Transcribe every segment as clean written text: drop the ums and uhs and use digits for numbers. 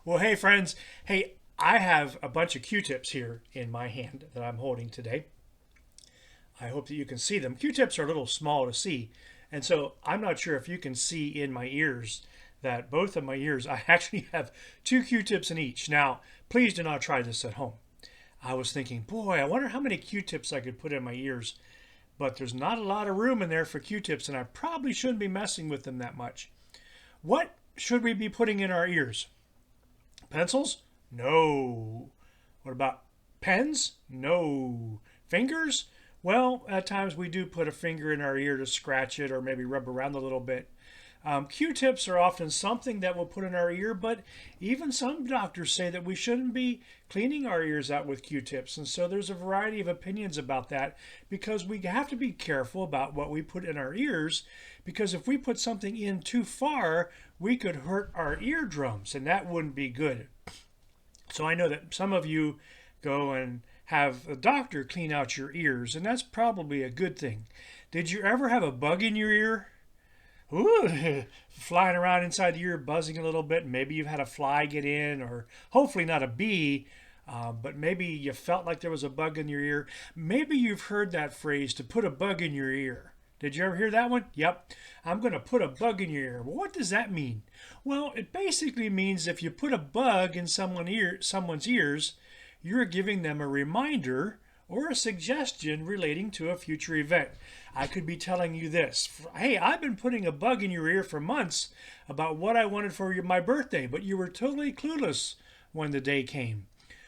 Well, hey, friends. Hey, I have a bunch of Q-tips here in my hand that I'm holding today. I hope that you can see them. Q-tips are a little small to see, and so I'm not sure if you can see in my ears that both of my ears, I actually have two Q-tips in each. Now, please do not try this at home. I was thinking, boy, I wonder how many Q-tips I could put in my ears, but there's not a lot of room in there for Q-tips, and I probably shouldn't be messing with them that much. What should we be putting in our ears? Pencils? No. What about pens? No. Fingers? Well, at times we do put a finger in our ear to scratch it or maybe rub around a little bit. Q-tips are often something that we'll put in our ear, but even some doctors say that we shouldn't be cleaning our ears out with Q-tips. And so there's a variety of opinions about that because we have to be careful about what we put in our ears because if we put something in too far, we could hurt our eardrums and that wouldn't be good. So I know that some of you go and have a doctor clean out your ears, and that's probably a good thing. Did you ever have a bug in your ear? Ooh, flying around inside the ear, buzzing a little bit. Maybe you've had a fly get in, or hopefully not a bee, but maybe you felt like there was a bug in your ear. Maybe you've heard that phrase to put a bug in your ear. Did you ever hear that one? Yep. I'm going to put a bug in your ear. Well, what does that mean? Well, it basically means if you put a bug in someone's ears, you're giving them a reminder or a suggestion relating to a future event. I could be telling you this. Hey, I've been putting a bug in your ear for months about what I wanted for my birthday, but you were totally clueless when the day came.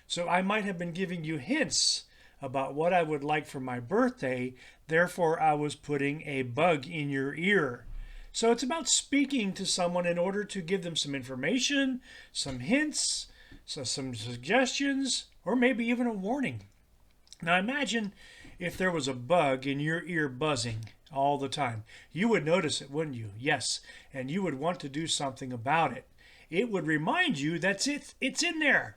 So I might have been giving you hints about what I would like for my birthday. Therefore, I was putting a bug in your ear. So it's about speaking to someone in order to give them some information, some hints, some suggestions, or maybe even a warning. Now imagine if there was a bug in your ear buzzing all the time. You would notice it, wouldn't you? Yes, and you would want to do something about it. It would remind you that it's in there.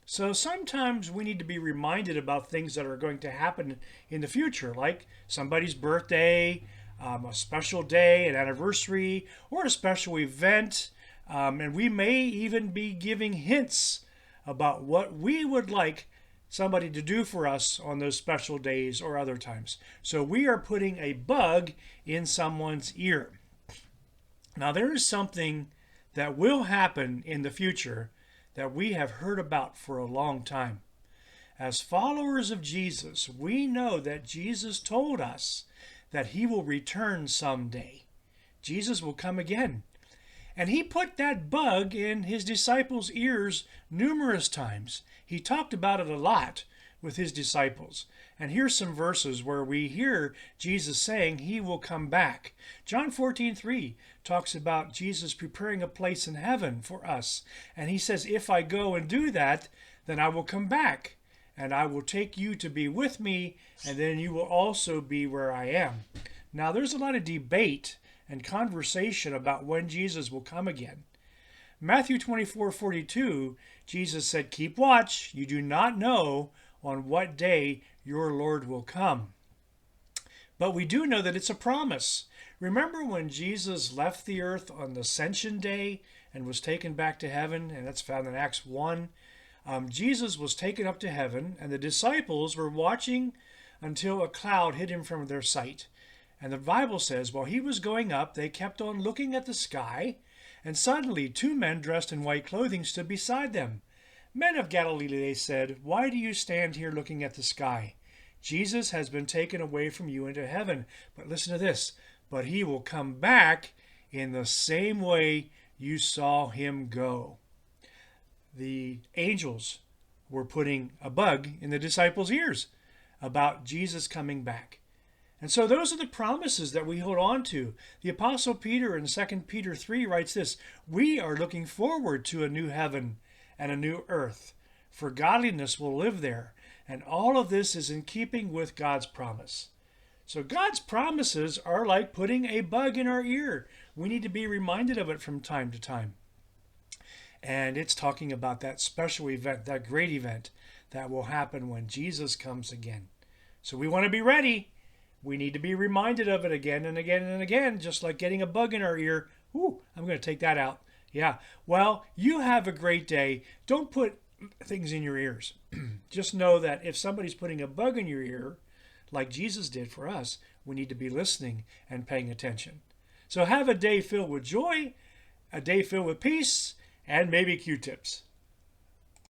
So sometimes we need to be reminded about things that are going to happen in the future, like somebody's birthday, a special day, an anniversary, or a special event. And we may even be giving hints about what we would like somebody to do for us on those special days or other times. So we are putting a bug in someone's ear. Now, there is something that will happen in the future that we have heard about for a long time. As followers of Jesus, we know that Jesus told us that he will return someday. Jesus will come again. And he put that bug in his disciples' ears numerous times. He talked about it a lot with his disciples. And here's some verses where we hear Jesus saying he will come back. John 14:3 talks about Jesus preparing a place in heaven for us. And he says, if I go and do that, then I will come back. And I will take you to be with me, and then you will also be where I am. Now, there's a lot of debate and conversation about when Jesus will come again. Matthew 24:42, Jesus said, keep watch. You do not know on what day your Lord will come. But we do know that it's a promise. Remember when Jesus left the earth on the Ascension Day and was taken back to heaven, and that's found in Acts 1. Jesus was taken up to heaven, and the disciples were watching until a cloud hid him from their sight. And the Bible says, while he was going up, they kept on looking at the sky, and suddenly two men dressed in white clothing stood beside them. Men of Galilee, they said, why do you stand here looking at the sky? Jesus has been taken away from you into heaven. But listen to this, but he will come back in the same way you saw him go. The angels were putting a bug in the disciples' ears about Jesus coming back. And so those are the promises that we hold on to. The Apostle Peter in 2 Peter 3 writes this, we are looking forward to a new heaven and a new earth, for godliness will live there. And all of this is in keeping with God's promise. So God's promises are like putting a bug in our ear. We need to be reminded of it from time to time. And it's talking about that special event, that great event that will happen when Jesus comes again. So we want to be ready. We need to be reminded of it again and again and again, just like getting a bug in our ear. Ooh, I'm going to take that out. Yeah. Well, you have a great day. Don't put things in your ears. Just know that if somebody's putting a bug in your ear, like Jesus did for us, we need to be listening and paying attention. So have a day filled with joy, a day filled with peace, and maybe Q-tips.